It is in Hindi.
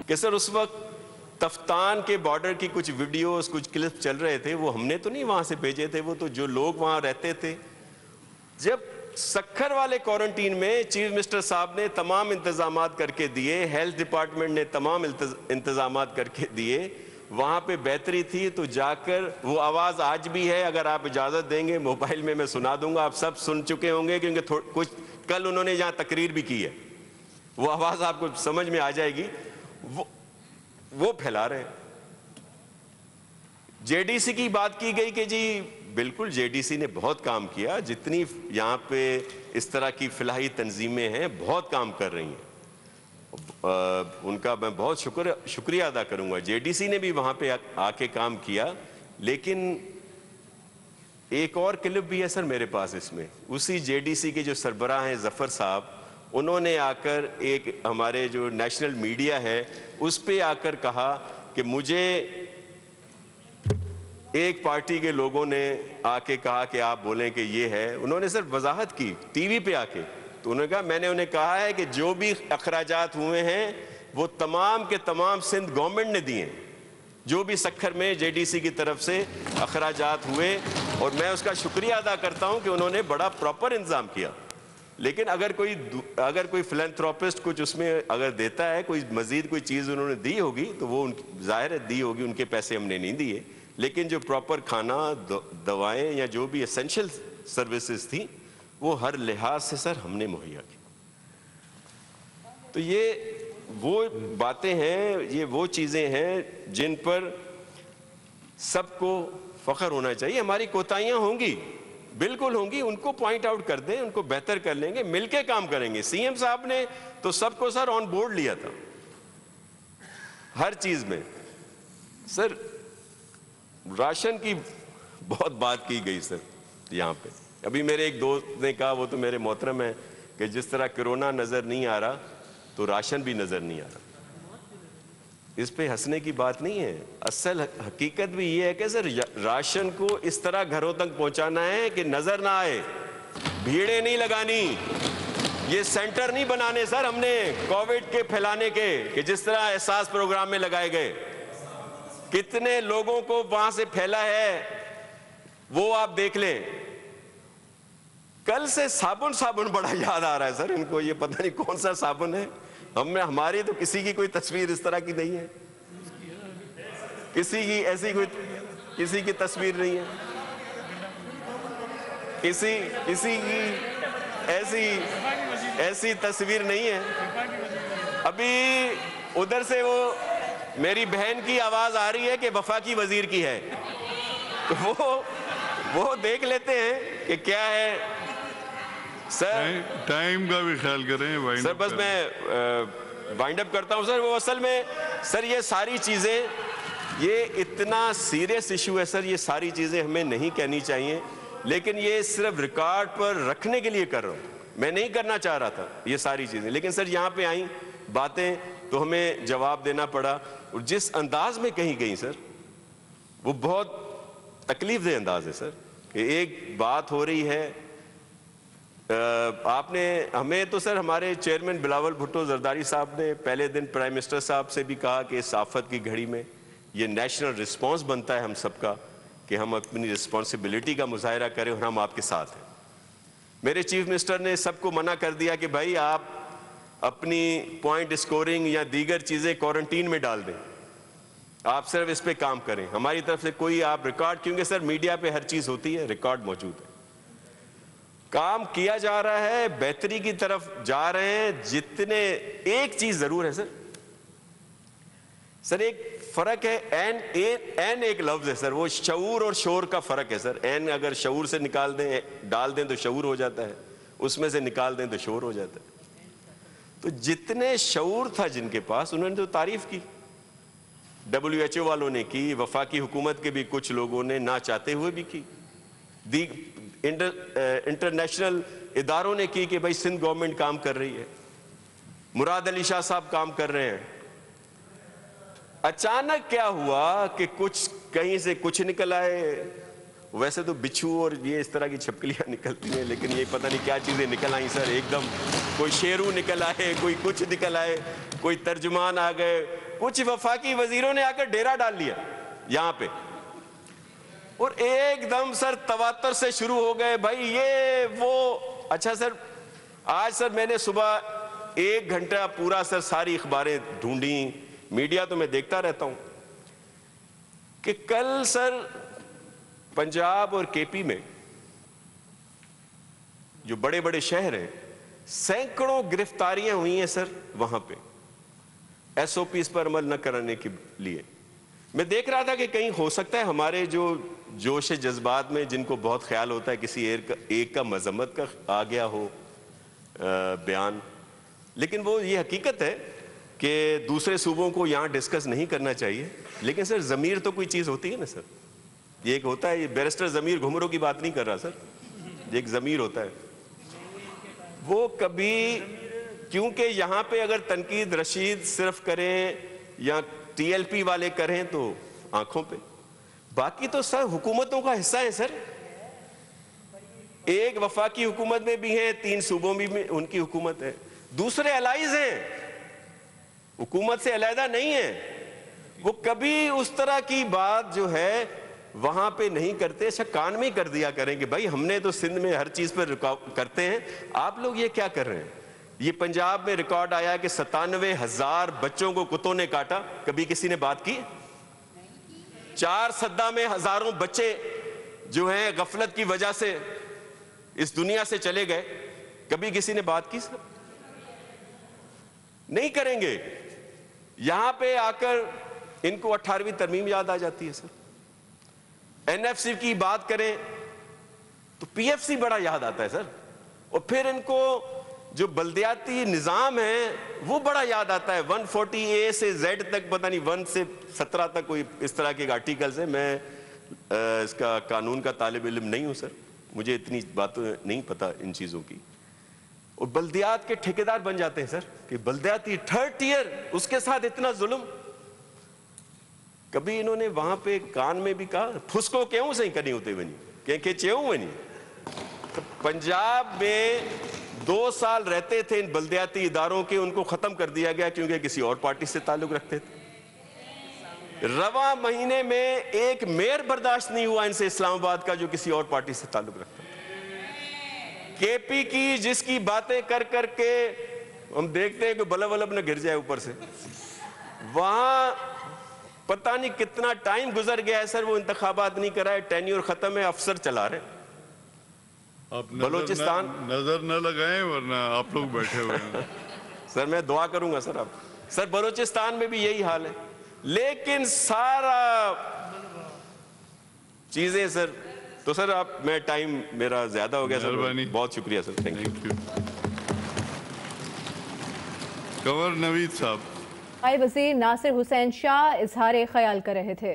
कि सर उस वक्त तफ्तान के बॉर्डर की कुछ वीडियोस, कुछ क्लिप चल रहे थे, वो हमने तो नहीं वहां से भेजे थे, वो तो जो लोग वहां रहते थे। जब सक्खर वाले क्वारंटीन में चीफ मिनिस्टर साहब ने तमाम इंतजामात करके दिए, हेल्थ डिपार्टमेंट ने तमाम इंतजामात करके दिए, वहां पे बेहतरी थी, तो जाकर वो आवाज आज भी है, अगर आप इजाजत देंगे मोबाइल में मैं सुना दूंगा, आप सब सुन चुके होंगे क्योंकि कुछ कल उन्होंने यहां तकरीर भी की है, वो आवाज आपको समझ में आ जाएगी। वो फैला रहे हैं। जेडीसी की बात की गई कि जी बिल्कुल जेडीसी ने बहुत काम किया, जितनी यहाँ पे इस तरह की फिलहाई तंजीमें हैं बहुत काम कर रही हैं, उनका मैं बहुत शुक्रिया अदा करूंगा। जेडीसी ने भी वहाँ पे आके काम किया। लेकिन एक और क्लिप भी है सर मेरे पास इसमें, उसी जेडीसी के जो सरबराह हैं जफर साहब, उन्होंने आकर एक हमारे जो नेशनल मीडिया है उस पे आकर कहा कि मुझे एक पार्टी के लोगों ने आके कहा कि आप बोलें कि ये है, उन्होंने सर वजाहत की टीवी पे आके, तो उन्होंने कहा मैंने उन्हें कहा है कि जो भी अखराजात हुए हैं वो तमाम के तमाम सिंध गवर्नमेंट ने दिए, जो भी सक्खर में जेडीसी की तरफ से अखराजात हुए, और मैं उसका शुक्रिया अदा करता हूं कि उन्होंने बड़ा प्रॉपर इंतजाम किया। लेकिन अगर कोई फिलैंथ्रोपिस्ट कुछ उसमें अगर देता है, कोई मजीद कोई चीज़ उन्होंने दी होगी तो वो जाहिर है दी होगी, उनके पैसे हमने नहीं दिए, लेकिन जो प्रॉपर खाना, दवाएं या जो भी एसेंशियल सर्विसेज थी वो हर लिहाज से सर हमने मुहैया की। तो ये वो बातें हैं, ये वो चीज़ें हैं जिन पर सबको फख्र होना चाहिए। हमारी कोताहियाँ होंगी, बिल्कुल होंगी, उनको पॉइंट आउट कर दें, उनको बेहतर कर लेंगे, मिलके काम करेंगे। सीएम साहब ने तो सबको सर ऑन बोर्ड लिया था हर चीज़ में। सर राशन की बहुत बात की गई सर यहाँ पे, अभी मेरे एक दोस्त ने कहा, वो तो मेरे मोहतरम है, कि जिस तरह कोरोना नज़र नहीं आ रहा तो राशन भी नज़र नहीं आ रहा। इस पे हंसने की बात नहीं है, असल हकीकत भी ये है कि सर राशन को इस तरह घरों तक पहुंचाना है कि नज़र ना आए, भीड़ें नहीं लगानी, ये सेंटर नहीं बनाने सर हमने कोविड के फैलाने के, कि जिस तरह एहसास प्रोग्राम में लगाए गए, कितने लोगों को वहां से फैला है वो आप देख लें। कल से साबुन बड़ा याद आ रहा है सर इनको, ये पता नहीं कौन सा साबुन है, हमारी तो किसी की कोई तस्वीर इस तरह की नहीं है, किसी की ऐसी कोई किसी की तस्वीर नहीं है, किसी की ऐसी तस्वीर नहीं है। अभी उधर से वो मेरी बहन की आवाज आ रही है कि वफाकी वजीर की है, तो वो देख लेते हैं कि क्या है। सर टाइम का भी ख्याल करें सर, बस मैं वाइंड अप करता हूं सर। वो असल में सर ये सारी चीजें, ये इतना सीरियस इशू है सर, ये सारी चीजें हमें नहीं कहनी चाहिए, लेकिन ये सिर्फ रिकॉर्ड पर रखने के लिए कर रहा हूं, मैं नहीं करना चाह रहा था ये सारी चीजें, लेकिन सर यहाँ पे आई बातें तो हमें जवाब देना पड़ा। और जिस अंदाज में कही गई सर वो बहुत तकलीफ दे अंदाज है सर, कि एक बात हो रही है, आपने हमें तो सर हमारे चेयरमैन बिलावल भुट्टो जरदारी साहब ने पहले दिन प्राइम मिनिस्टर साहब से भी कहा कि इस आफत की घड़ी में ये नेशनल रिस्पांस बनता है हम सबका, कि हम अपनी रिस्पांसिबिलिटी का मुजाहिरा करें और हम आपके साथ हैं। मेरे चीफ मिनिस्टर ने सबको मना कर दिया कि भाई आप अपनी पॉइंट स्कोरिंग या दीगर चीज़ें क्वारंटीन में डाल दें, आप सिर्फ इस पे काम करें, हमारी तरफ से कोई आप रिकॉर्ड, क्योंकि सर मीडिया पे हर चीज़ होती है, रिकॉर्ड मौजूद है, काम किया जा रहा है, बेहतरी की तरफ जा रहे हैं। जितने एक चीज जरूर है सर एक फर्क है, एन एक लफ्ज है सर, वो शऊर और शोर का फर्क है सर। एन अगर शऊर से निकाल दें, डाल दें तो शऊर हो जाता है, उसमें से निकाल दें तो शोर हो जाता है। तो जितने शऊर था जिनके पास, उन्होंने तो तारीफ की, WHO वालों ने की, वफाकी हुकूमत के भी कुछ लोगों ने ना चाहते हुए भी की, इंटरनेशनल इदारों ने की कि भाई सिंध गवर्नमेंट काम कर रही है, मुराद अली शाह साहब काम कर रहे हैं। अचानक क्या हुआ कि कुछ कहीं से कुछ निकल आए, वैसे तो बिच्छू और ये इस तरह की छिपकलियां निकलती हैं, लेकिन ये पता नहीं क्या चीजें निकल आई सर, एकदम कोई शेरू निकल आए, कोई कुछ निकल आए, कोई तर्जुमान आ गए, कुछ वफाकी वजीरों ने आकर डेरा डाल लिया यहां पे, और एकदम सर तवातर से शुरू हो गए, भाई ये वो। अच्छा सर, आज सर मैंने सुबह 1 घंटा पूरा सर सारी अखबारें ढूंढी, मीडिया तो मैं देखता रहता हूं, कि कल सर पंजाब और केपी में जो बड़े बड़े शहर हैं, सैकड़ों गिरफ्तारियां हुई हैं सर वहां पे एसओपीज पर अमल न कराने के लिए। मैं देख रहा था कि कहीं हो सकता है हमारे जो जोश जज्बात में जिनको बहुत ख्याल होता है किसी एक का मजम्मत का आ गया हो बयान, लेकिन वो ये हकीकत है कि दूसरे सूबों को यहाँ डिस्कस नहीं करना चाहिए। लेकिन सर ज़मीर तो कोई चीज़ होती है ना सर, ये एक होता है, ये बैरिस्टर ज़मीर घुमरों की बात नहीं कर रहा सर, ये एक ज़मीर होता है। वो कभी, क्योंकि यहाँ पे अगर तनकीद रशीद सिर्फ करें या टीएलपी वाले करें तो आंखों पे, बाकी तो सर हुकूमतों का हिस्सा है सर। एक वफाकी हुकूमत में भी है, 3 सूबों में उनकी हुकूमत है, दूसरे अलाइज हैं, हुकूमत से अलहदा नहीं है। वो कभी उस तरह की बात जो है वहां पे नहीं करते। अच्छा, कान में कर दिया करें कि भाई हमने तो सिंध में हर चीज पर करते हैं, आप लोग ये क्या कर रहे हैं। ये पंजाब में रिकॉर्ड आया कि 97,000 बच्चों को कुत्तों ने काटा, कभी किसी ने बात की। 4 सद्दा में हजारों बच्चे जो हैं गफलत की वजह से इस दुनिया से चले गए, कभी किसी ने बात की सर? नहीं करेंगे। यहां पे आकर इनको 18वीं तरमीम याद आ जाती है सर। एनएफसी की बात करें तो पीएफसी बड़ा याद आता है सर, और फिर इनको जो बल्दियाती निज़ाम है वो बड़ा याद आता है। 140A से Z तक, पता नहीं 1 से 17 तक कोई इस तरह के आर्टिकल्स है। मैं इसका कानून का तालिब इल्म नहीं हूं सर, मुझे इतनी बातें नहीं पता इन चीज़ों की। और बल्दियात के ठेकेदार बन जाते हैं सर कि बल्दियाती 3rd टियर, उसके साथ इतना जुल्म। कभी इन्होंने वहां पे कान में भी कहा फुसको क्यों सही करनी होते बनी के चेऊ बनी। तो पंजाब में 2 साल रहते थे इन बल्दियाती इदारों के, उनको खत्म कर दिया गया क्योंकि किसी और पार्टी से ताल्लुक रखते थे। रवा महीने में एक मेयर बर्दाश्त नहीं हुआ इनसे इस्लामाबाद का जो किसी और पार्टी से ताल्लुक रखता था। केपी की जिसकी बातें कर करके हम देखते हैं कि बल्ब वल्ब न गिर जाए ऊपर से, वहां पता नहीं कितना टाइम गुजर गया है सर, वो इंतखाबात नहीं कराए, टेन्योर खत्म है, अफसर चला रहे। आप बलूचिस्तान नजर न लगाएं वरना आप लोग बैठे हुए हैं। सर मैं दुआ करूंगा सर। आप सर बलूचिस्तान में भी यही हाल है, लेकिन सारा चीजें सर। तो सर आप, मैं टाइम मेरा ज्यादा हो गया सर, बहुत शुक्रिया sir, thank you. Governor Naveed साहब। नायब वज़ीर नासिर हुसैन शाह इजहार ख्याल कर रहे थे।